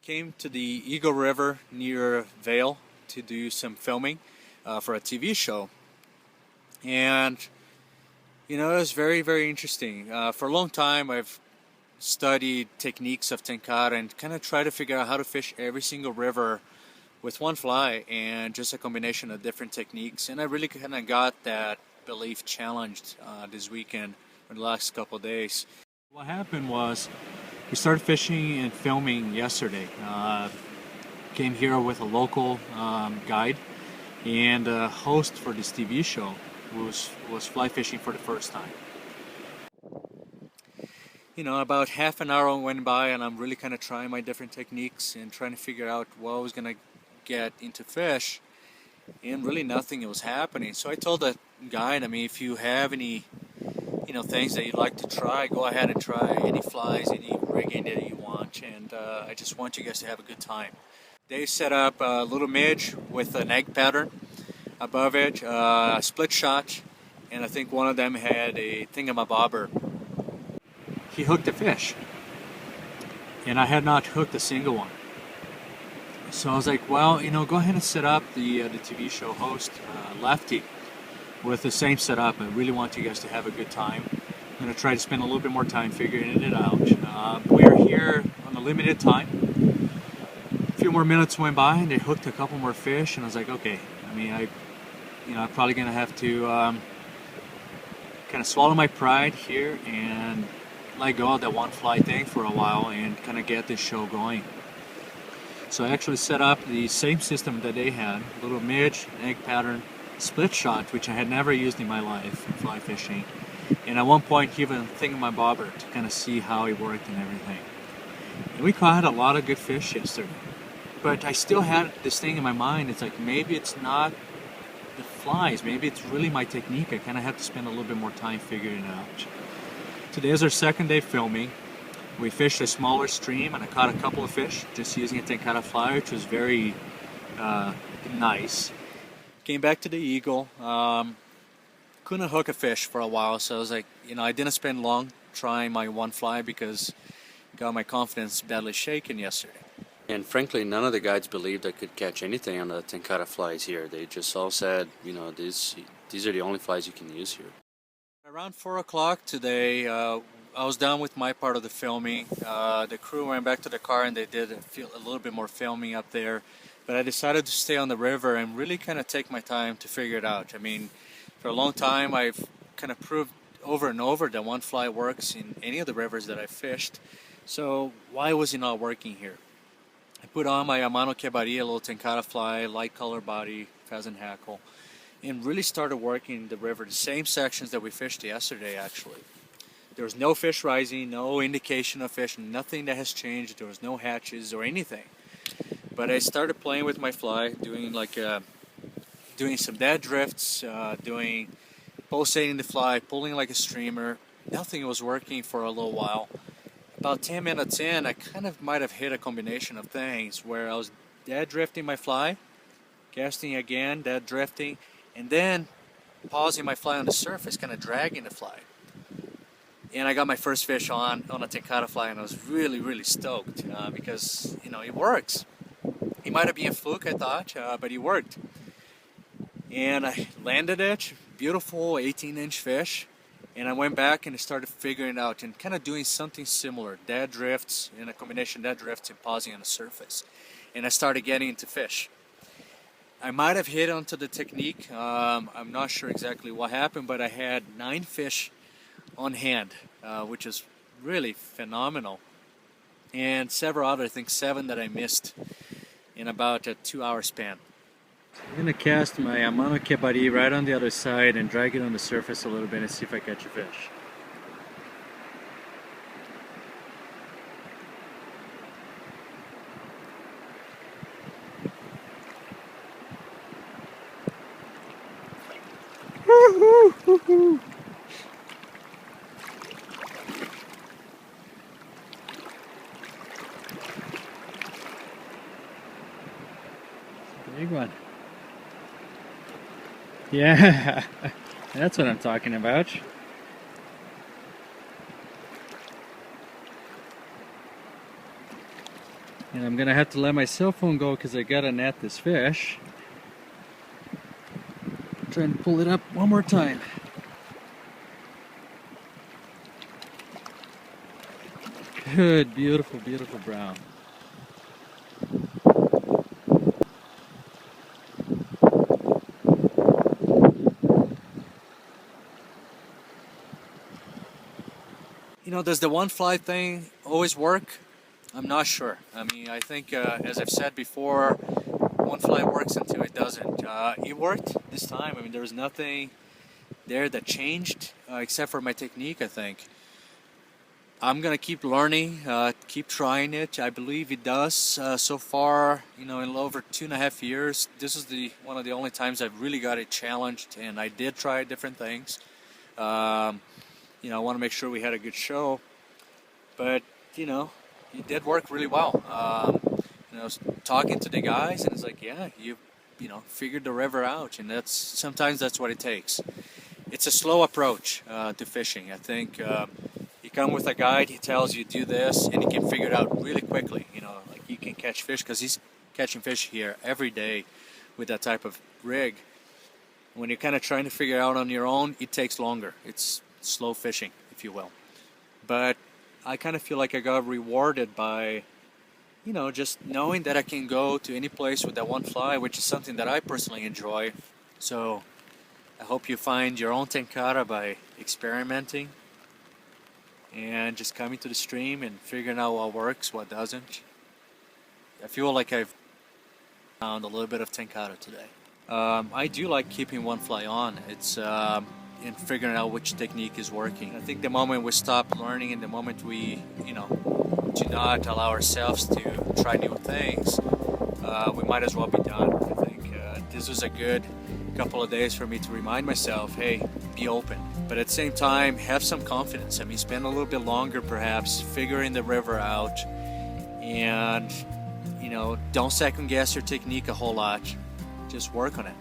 came to the Eagle River near Vail to do some filming for a TV show. And, it was very, very interesting. For a long time, I've studied techniques of Tenkara and kind of try to figure out how to fish every single river with one fly and just a combination of different techniques. And I really kind of got that belief challenged this weekend or the last couple of days. What happened was we started fishing and filming yesterday. Came here with a local guide and a host for this TV show who was fly fishing for the first time. About half an hour went by and I'm really kind of trying my different techniques and trying to figure out what I was going to get into fish, and really nothing was happening. So I told the guide, if you have any things that you'd like to try, go ahead and try any flies, any rigging that you want, and I just want you guys to have a good time. They set up a little midge with an egg pattern above it, a split shot, and I think one of them had a thingamabobber. He hooked a fish, and I had not hooked a single one. So I was like, well, go ahead and set up the TV show host, Lefty, with the same setup. I really want you guys to have a good time. I'm going to try to spend a little bit more time figuring it out. We're here on a limited time. A few more minutes went by and they hooked a couple more fish, and I was like, okay, I'm probably going to have to kind of swallow my pride here and let go of that one fly thing for a while and kind of get this show going. So I actually set up the same system that they had, a little midge, egg pattern, split shot, which I had never used in my life in fly fishing. And at one point even thingamabobber to kind of see how it worked and everything. And we caught a lot of good fish yesterday. But I still had this thing in my mind, it's like maybe it's not the flies, maybe it's really my technique. I kind of have to spend a little bit more time figuring it out. Today is our second day filming. We fished a smaller stream and I caught a couple of fish just using a Tenkara fly, which was very nice. Came back to the Eagle. Couldn't hook a fish for a while, so I was like, I didn't spend long trying my one fly because I got my confidence badly shaken yesterday. And frankly, none of the guides believed I could catch anything on the Tenkara flies here. They just all said, these are the only flies you can use here. Around 4 o'clock today, I was done with my part of the filming. The crew went back to the car and they did a little bit more filming up there. But I decided to stay on the river and really kind of take my time to figure it out. For a long time, I've kind of proved over and over that one fly works in any of the rivers that I've fished. So why was it not working here? I put on my Amano Kebari, a little Tenkara fly, light color body, pheasant hackle, and really started working the river, the same sections that we fished yesterday actually. There was no fish rising, no indication of fish, nothing that has changed. There was no hatches or anything. But I started playing with my fly, doing some dead drifts, pulsating the fly, pulling like a streamer. Nothing was working for a little while. About 10 minutes in, I kind of might have hit a combination of things where I was dead drifting my fly, casting again, dead drifting, and then pausing my fly on the surface, kind of dragging the fly. And I got my first fish on a Tenkara fly, and I was really, really stoked because, it works. It might have been a fluke, I thought, but it worked. And I landed it, beautiful 18-inch fish, and I went back and started figuring it out and kind of doing something similar, dead drifts, in a combination dead drifts and pausing on the surface. And I started getting into fish. I might have hit onto the technique. I'm not sure exactly what happened, but I had 9 fish on hand, which is really phenomenal. And several other, I think 7 that I missed in about a 2-hour span. I'm going to cast my Amano Kebari right on the other side and drag it on the surface a little bit and see if I catch a fish. Woo-hoo-hoo-hoo. Big one. Yeah, that's what I'm talking about. And I'm gonna have to let my cell phone go because I gotta net this fish. Trying to pull it up one more time. Good, beautiful, beautiful brown. You know, does the one fly thing always work? I'm not sure. I mean, I think, as I've said before, one fly works until it doesn't. It worked this time. I mean, there was nothing there that changed except for my technique, I think. I'm gonna keep learning, keep trying it. I believe it does. So far, you know, in over 2.5 years, this is one of the only times I've really got it challenged, and I did try different things. You know, I want to make sure we had a good show, but you know, it did work really well. You know, I was talking to the guys, and it's like, yeah, you know, figured the river out, and sometimes that's what it takes. It's a slow approach to fishing. I think you come with a guide, he tells you do this, and you can figure it out really quickly. You know, like you can catch fish because he's catching fish here every day with that type of rig. When you're kind of trying to figure it out on your own, it takes longer. It's slow fishing, if you will. But I kind of feel like I got rewarded by, you know, just knowing that I can go to any place with that one fly, which is something that I personally enjoy. So I hope you find your own Tenkara by experimenting and just coming to the stream and figuring out what works, what doesn't. I feel like I've found a little bit of Tenkara today. I do like keeping one fly on. It's in figuring out which technique is working. I think the moment we stop learning and the moment we, you know, do not allow ourselves to try new things, we might as well be done. I think this was a good couple of days for me to remind myself, hey, be open. But at the same time, have some confidence. I mean, spend a little bit longer perhaps figuring the river out, and, you know, don't second guess your technique a whole lot. Just work on it.